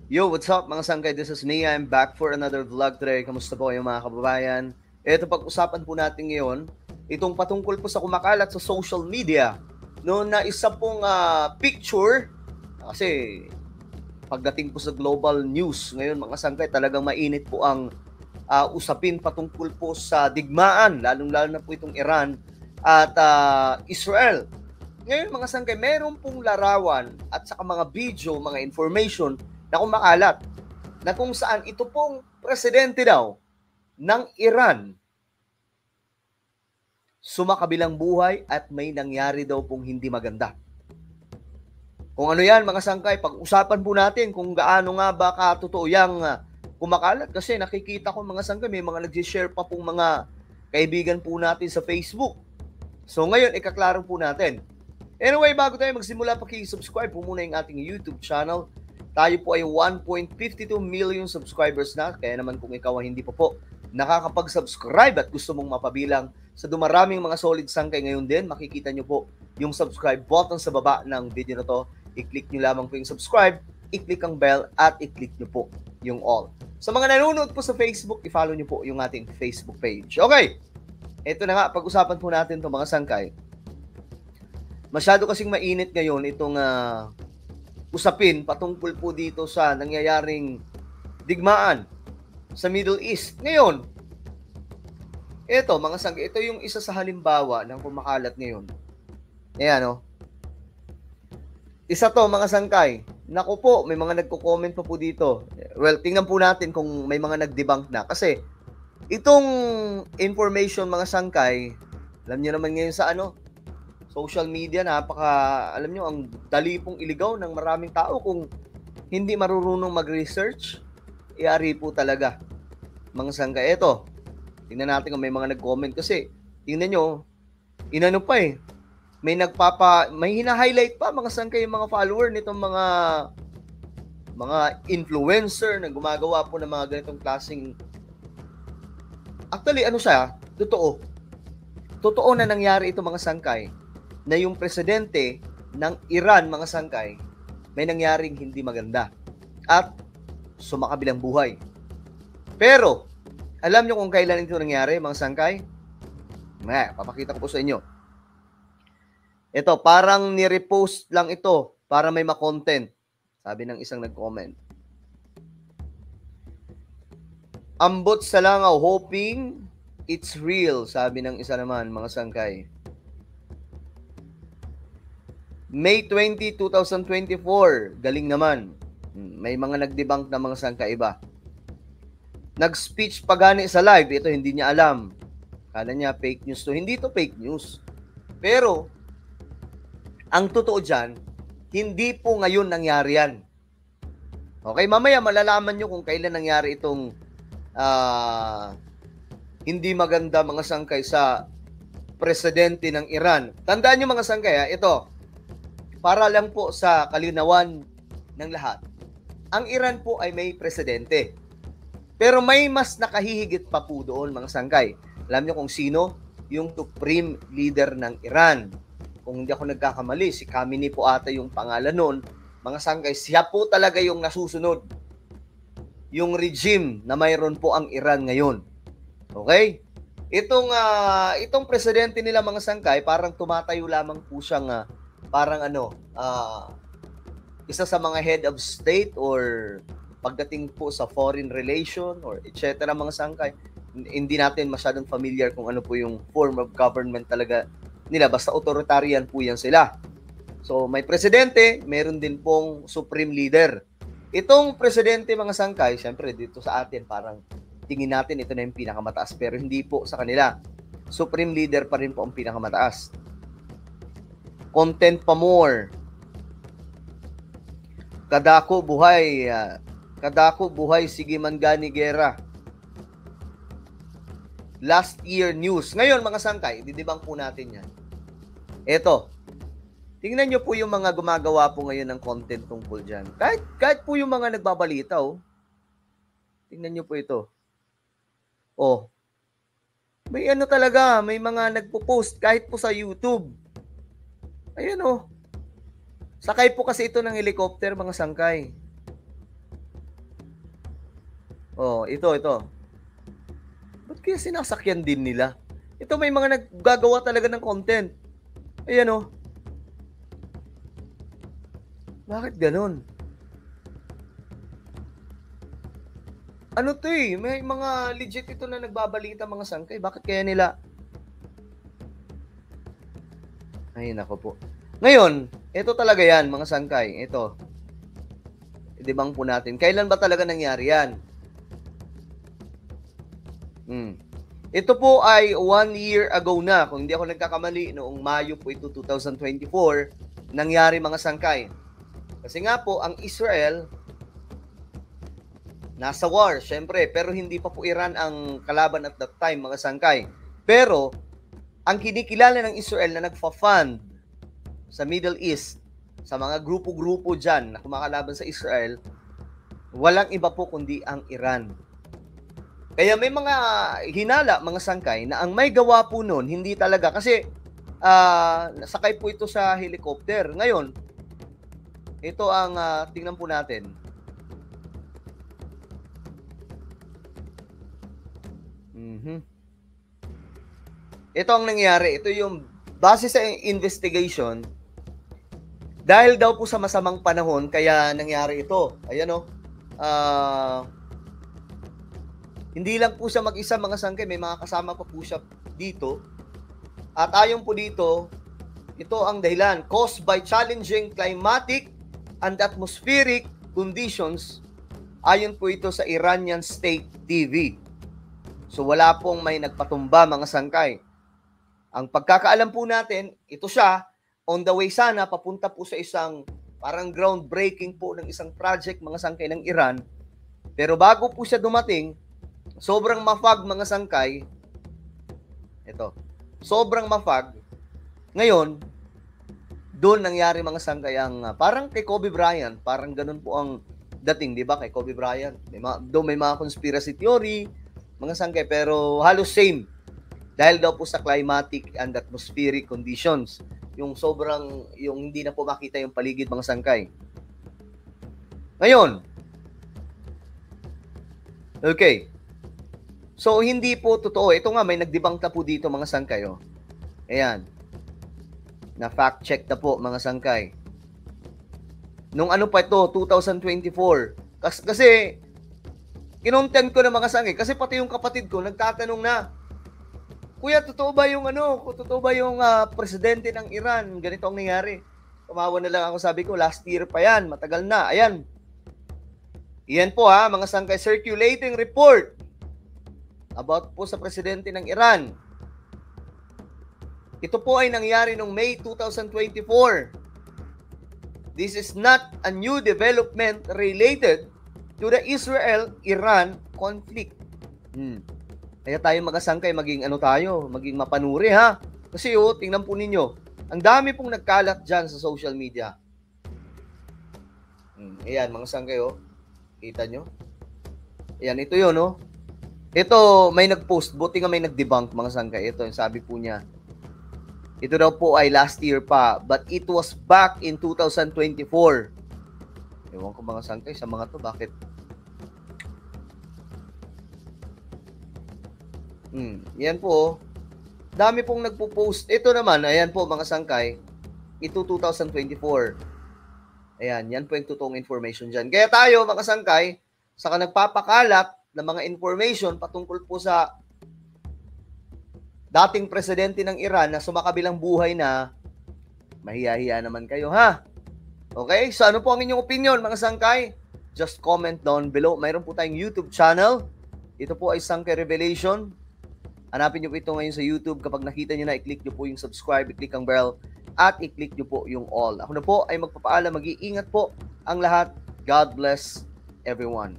Yo, what's up mga sangkay? This is Nia. I'm back for another vlog today. Kamusta po kayo mga kababayan? Ito pag-usapan po natin ngayon, itong patungkol po sa kumakalat sa social media. No, na isa pong picture, kasi pagdating po sa global news ngayon mga sangkay, talagang mainit po ang usapin patungkol po sa digmaan, lalong-lalo na po itong Iran at Israel. Ngayon mga sangkay, meron pong larawan at saka mga video, mga information na kumakalat na kung saan ito pong presidente daw ng Iran sumakabilang buhay at may nangyari daw pong hindi maganda. Kung ano yan mga sangkay, pag-usapan po natin kung gaano nga ba katotoo yang kumakalat, kasi nakikita ko mga sangkay may mga nag-share pa pong mga kaibigan po natin sa Facebook. So ngayon, ikaklaro po natin. Anyway, bago tayo magsimula, paki-subscribe po muna yung ating YouTube channel. Tayo po ay 1.52 million subscribers na. Kaya naman kung ikaw ay hindi pa po nakakapag-subscribe at gusto mong mapabilang sa dumaraming mga solid sangkay ngayon din, makikita nyo po yung subscribe button sa baba ng video na to. I-click nyo lamang po yung subscribe, i-click ang bell, at i-click nyo po yung all. Sa mga nanonood po sa Facebook, i-follow nyo po yung ating Facebook page. Okay, ito na nga, pag-usapan po natin itong mga sangkay. Masyado kasing mainit ngayon itong usapin patungkol po dito sa nangyayaring digmaan sa Middle East. Ngayon, ito mga sangkay, ito yung isa sa halimbawa ng kumakalat ngayon. Ayan, oh. Isa to mga sangkay. Naku po, may mga nagko-comment pa po dito. Well, tingnan po natin kung may mga nag-debunk na. Kasi itong information mga sangkay, alam niyo naman ngayon sa social media, alam nyo, ang dali pong iligaw ng maraming tao kung hindi marunong mag-research. Iari po talaga mga sangkay. Ito, tingnan natin kung may mga nag-comment, kasi tingnan nyo, inano pa eh, may hina-highlight pa mga sangkay yung mga follower nitong mga influencer na gumagawa po ng mga ganitong klaseng, actually totoo na nangyari ito mga sangkay, na yung presidente ng Iran mga sangkay may nangyaring hindi maganda at sumakabilang buhay. Pero alam nyo kung kailan ito nangyari mga sangkay? Papakita ko po sa inyo. Ito, parang ni-repost lang ito para may ma-content, sabi ng isang nag-comment. Ambot sa langaw, hoping it's real, sabi ng isa naman mga sangkay. May 20, 2024, galing naman. May mga nag-debunk na mga sangkaiba. Nag-speech pa gani sa live, ito hindi niya alam. Kala niya fake news to. Hindi to fake news. Pero, ang totoo dyan, hindi po ngayon nangyari yan. Okay, mamaya malalaman nyo kung kailan nangyari itong hindi maganda mga sangkay sa presidente ng Iran. Tandaan nyo mga sangkay, ito, para lang po sa kalinawan ng lahat. Ang Iran po ay may presidente. Pero may mas nakahihigit pa po doon mga sangkay. Alam nyo kung sino? Yung supreme leader ng Iran. Kung hindi ako nagkakamali, si Khamenei po ata yung pangalan nun. Mga sangkay, siya po talaga yung nasusunod. Yung regime na mayroon po ang Iran ngayon. Okay? Itong presidente nila mga sangkay, parang tumatayo lamang po siyang parang isa sa mga head of state or pagdating po sa foreign relation or etc. mga sangkay. Hindi natin masyadong familiar kung ano po yung form of government talaga nila. Basta authoritarian po yan sila. So may presidente, meron din pong supreme leader. Itong presidente mga sangkay, syempre dito sa atin parang tingin natin ito na yung pinakamataas, pero hindi po sa kanila. Supreme leader pa rin po ang pinakamataas. Content pa more. Kadako buhay, sige man gani gera. Last year news. Ngayon mga sangkay, didibang po natin yan. Eto, tingnan nyo po yung mga gumagawa po ngayon ng content tungkol dyan. Kahit po yung mga nagbabalita, tingnan nyo po ito. May talaga, may mga nagpo-post kahit po sa YouTube. Ayun Sakay po kasi ito ng helicopter mga sangkay. Oh, ito. Ba't kaya sinasakyan din nila? Ito may mga naggagawa talaga ng content. Ayan oh. Bakit ganun? Ano to eh, may mga legit ito na nagbabalita mga sangkay. Bakit kaya nila? Ay, nako po. Ngayon, ito talaga yan mga sangkay. Ito. I-debunk po natin. Kailan ba talaga nangyari yan? Ito po ay 1 year ago na. Kung hindi ako nagkakamali, noong Mayo po ito 2024, nangyari mga sangkay. Kasi nga po, ang Israel, nasa war, syempre, pero hindi pa po Iran ang kalaban at that time, mga sangkay. Pero, ang kinikilala ng Israel na nagfa-fund sa Middle East, sa mga grupo-grupo dyan na kumakalaban sa Israel, walang iba po kundi ang Iran. Kaya may mga hinala, mga sangkay, na ang may gawa po nun, hindi talaga. Kasi, nasakay po ito sa helicopter. Ngayon, ito ang tingnan po natin. Ito ang nangyari. Ito yung base sa investigation. Dahil daw po sa masamang panahon, kaya nangyari ito. Ayan o. Hindi lang po siya mag-isa mga sangkay, may mga kasama pa po siya dito. At ayon po dito, ito ang dahilan. Caused by challenging climatic and atmospheric conditions, ayon po ito sa Iranian State TV. So wala pong may nagpatumba mga sangkay. Ang pagkakaalam po natin, ito siya, on the way sana, papunta po sa isang parang groundbreaking po ng isang project mga sangkay ng Iran. Pero bago po siya dumating, sobrang mafag mga sangkay. Ito. Sobrang mafag. Ngayon, doon nangyari mga sangkay ang parang kay Kobe Bryant, parang ganun po ang dating, 'di ba, kay Kobe Bryant. May mga conspiracy theory, mga sangkay, pero halos same. Dahil daw po sa climatic and atmospheric conditions, yung hindi na po makita yung paligid mga sangkay. Ngayon, okay. So, hindi po totoo. Ito nga, may nagdebunk na po dito mga sangkay. Oh. Ayan. Na fact check na po mga sangkay. Nung ano pa ito, 2024. Kasi, kinontent ko na mga sangkay. Kasi pati yung kapatid ko, nagtatanong na, Kuya, totoo ba yung presidente ng Iran? Ganito ang nangyari. Tumawa na lang ako, sabi ko, last year pa yan. Matagal na. Ayan. Iyan po mga sangkay, circulating report about po sa presidente ng Iran. Ito po ay nangyari noong May 2024. This is not a new development related to the Israel-Iran conflict. Kaya tayo mga sangkay, maging mapanuri ha. Kasi tingnan po ninyo, ang dami pong nagkalat dyan sa social media. Ayan, mga sangkay kita nyo? Ayan, ito yun Ito, may nag-post, buti nga may nag-debunk mga sangkay. Ito, yung sabi po niya, ito daw po ay last year pa, but it was back in 2024. Ewan ko mga sangkay, sa mga to, bakit? Yan po. Dami pong nagpo-post. Ito naman, ayan po mga sangkay, ito 2024. Ayan, yan po yung totoong information dyan. Kaya tayo mga sangkay, saka nagpapakalat ng mga information patungkol po sa dating presidente ng Iran na sumakabilang buhay na, mahiya-hiya naman kayo ha. Okay? So ano po ang inyong opinion mga sangkay? Just comment down below. Mayroon po tayong YouTube channel. Ito po ay Sangkay Revelation. Hanapin nyo po ito ngayon sa YouTube. Kapag nakita nyo na, i-click nyo po yung subscribe, i-click ang bell, at i-click nyo po yung all. Ako na po ay magpapaalam. Mag-iingat po ang lahat. God bless everyone.